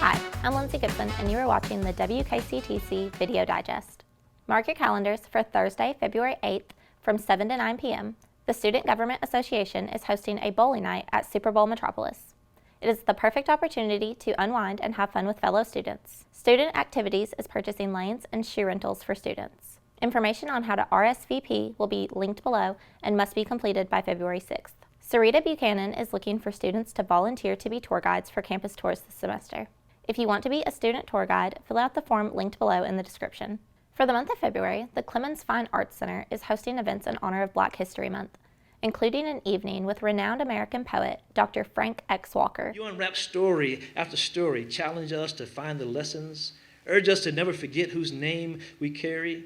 Hi, I'm Lindsey Gipson, and you are watching the WKCTC Video Digest. Mark your calendars for Thursday, February 8th from 7 to 9 p.m. The Student Government Association is hosting a bowling night at Super Bowl Metropolis. It is the perfect opportunity to unwind and have fun with fellow students. Student Activities is purchasing lanes and shoe rentals for students. Information on how to RSVP will be linked below and must be completed by February 6th. Sarita Buchanan is looking for students to volunteer to be tour guides for campus tours this semester. If you want to be a student tour guide, fill out the form linked below in the description. For the month of February, the Clemens Fine Arts Theater is hosting events in honor of Black History Month, including an evening with renowned American poet Dr. Frank X. Walker. You unwrap story after story, challenge us to find the lessons, urge us to never forget whose name we carry.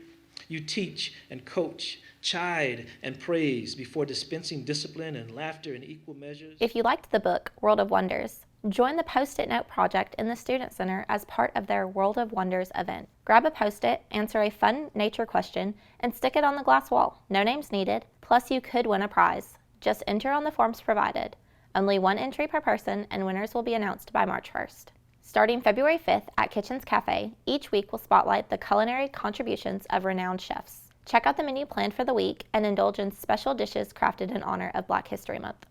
You teach and coach, chide and praise before dispensing discipline and laughter in equal measures. If you liked the book World of Wonders, join the Post-it Note project in the Student Center as part of their World of Wonders event. Grab a Post-it, answer a fun nature question, and stick it on the glass wall. No names needed, plus you could win a prize. Just enter on the forms provided. Only one entry per person, and winners will be announced by March 1st. Starting February 5th at Kitchens Cafe, each week will spotlight the culinary contributions of renowned chefs. Check out the menu planned for the week and indulge in special dishes crafted in honor of Black History Month.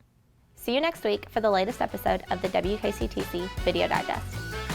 See you next week for the latest episode of the WKCTC Video Digest.